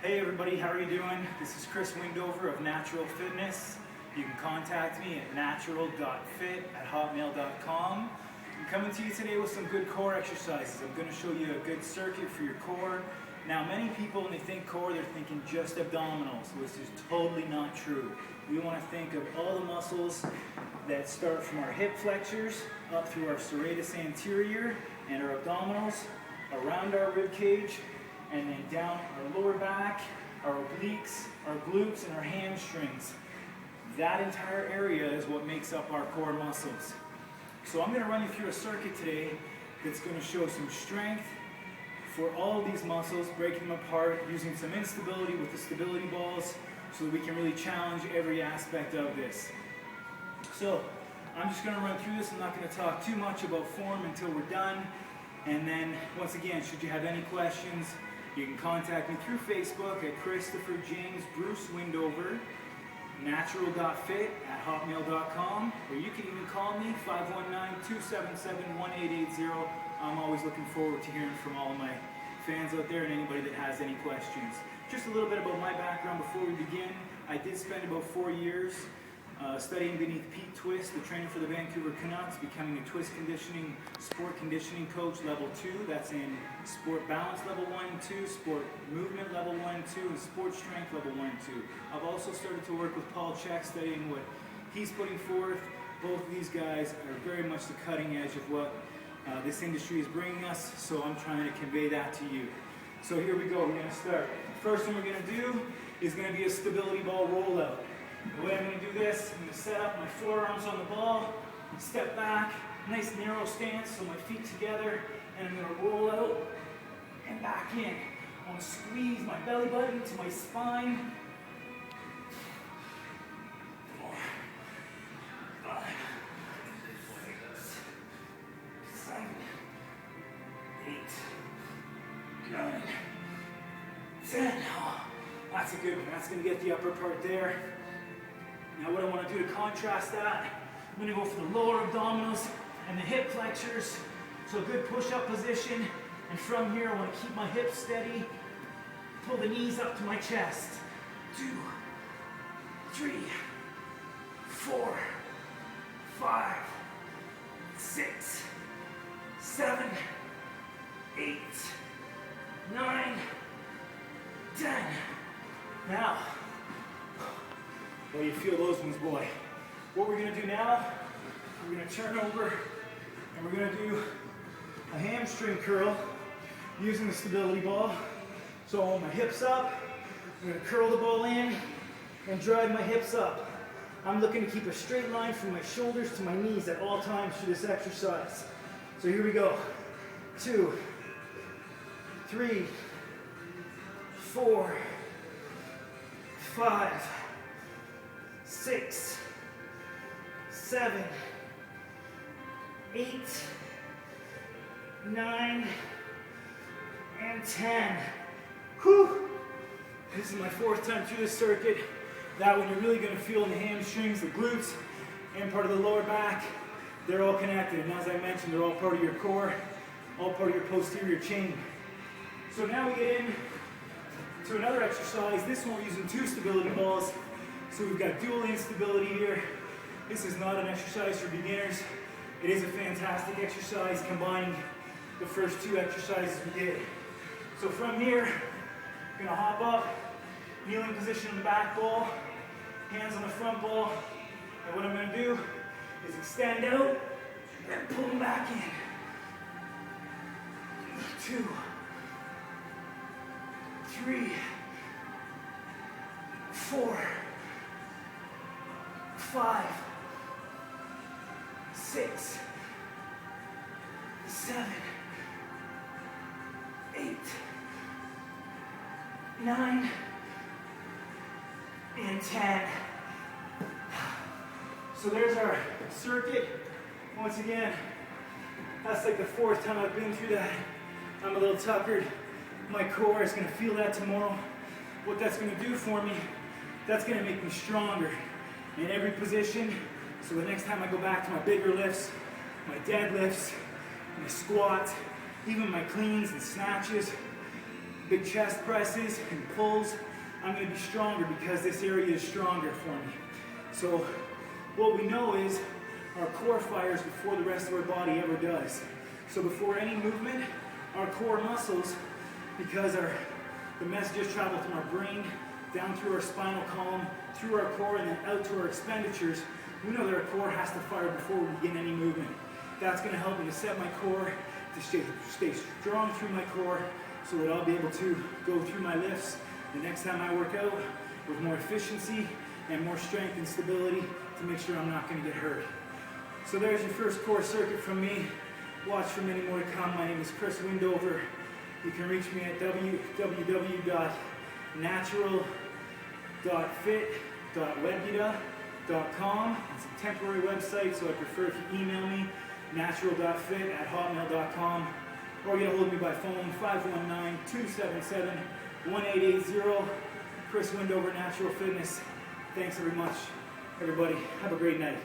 Hey everybody, how are you doing? This is Chris Windover of Natural Fitness. You can contact me at natural.fit@hotmail.com. I'm coming to you today with some good core exercises. I'm going to show you a good circuit for your core. Now many people, when they think core, they're thinking just abdominals, which is totally not true. We want to think of all the muscles that start from our hip flexors up through our serratus anterior and our abdominals, around our rib cage, and then down our lower back, our obliques, our glutes, and our hamstrings. That entire area is what makes up our core muscles. So I'm going to run you through a circuit today that's going to show some strength for all of these muscles, breaking them apart, using some instability with the stability balls so that we can really challenge every aspect of this. So I'm just going to run through this. I'm not going to talk too much about form until we're done. And then, once again, should you have any questions, you can contact me through Facebook at Christopher James Bruce Windover, natural.fit@hotmail.com, or you can even call me, 519-277-1880. I'm always looking forward to hearing from all of my fans out there and anybody that has any questions. Just a little bit about my background before we begin. I did spend about 4 years studying beneath Pete Twist, the trainer for the Vancouver Canucks, becoming a twist conditioning, sport conditioning coach level 2. That's in sport balance level 1 and 2, sport movement level 1 and 2, and sport strength level 1 and 2. I've also started to work with Paul Chek, studying what he's putting forth. Both of these guys are very much the cutting edge of what this industry is bringing us, so I'm trying to convey that to you. So here we go, we're going to start. The first one we're going to do is going to be a stability ball rollout. The way I'm going to do this, I'm going to set up my forearms on the ball, step back, nice narrow stance, so my feet together, and I'm going to roll out and back in. I want to squeeze my belly button to my spine. 4, 5, 6, 7, 8, 9, 10. Oh, that's a good one. That's going to get the upper part there. Now what I want to do to contrast that, I'm going to go for the lower abdominals and the hip flexors. So a good push-up position. And from here, I want to keep my hips steady. Pull the knees up to my chest. 2, 3, 4, 5, 6, 7, 8, 9, 10. Now, well, you feel those ones, boy. What we're going to do now, we're going to turn over and we're going to do a hamstring curl using the stability ball. So I want my hips up, I'm going to curl the ball in and drive my hips up. I'm looking to keep a straight line from my shoulders to my knees at all times through this exercise. So here we go. 2, 3, 4, 5, 6, 7, 8, 9, and 10. Whew! This is my 4th time through this circuit. That one you're really going to feel in the hamstrings, the glutes, and part of the lower back. They're all connected, and as I mentioned, they're all part of your core, all part of your posterior chain. So now we get in to another exercise. This one we're using 2 stability balls. So we've got dual instability here. This is not an exercise for beginners. It is a fantastic exercise combining the first 2 exercises we did. So from here, I'm going to hop up, kneeling position on the back ball, hands on the front ball. And what I'm going to do is extend out and pull them back in. 2, 3, 4, 5, 6, 7, 8, 9, and 10. So there's our circuit. Once again, that's like the 4th time I've been through that. I'm a little tuckered. My core is going to feel that tomorrow. What that's going to do for me, that's going to make me stronger in every position. So the next time I go back to my bigger lifts, my deadlifts, my squats, even my cleans and snatches, big chest presses and pulls, I'm going to be stronger because this area is stronger for me. So what we know is our core fires before the rest of our body ever does. So before any movement, our core muscles, because the messages travel from our brain, down through our spinal column, through our core, and then out to our expenditures, we know that our core has to fire before we begin any movement. That's going to help me to set my core, to stay strong through my core, so that I'll be able to go through my lifts the next time I work out with more efficiency and more strength and stability to make sure I'm not going to get hurt. So there's your first core circuit from me. Watch for many more to come. My name is Chris Windover. You can reach me at www.natural.fit.webuda.com. It's a temporary website, so I prefer if you email me, natural.fit@hotmail.com, or get a hold of me by phone, 519-277-1880. Chris Windover, Natural Fitness. Thanks very much, everybody. Have a great night.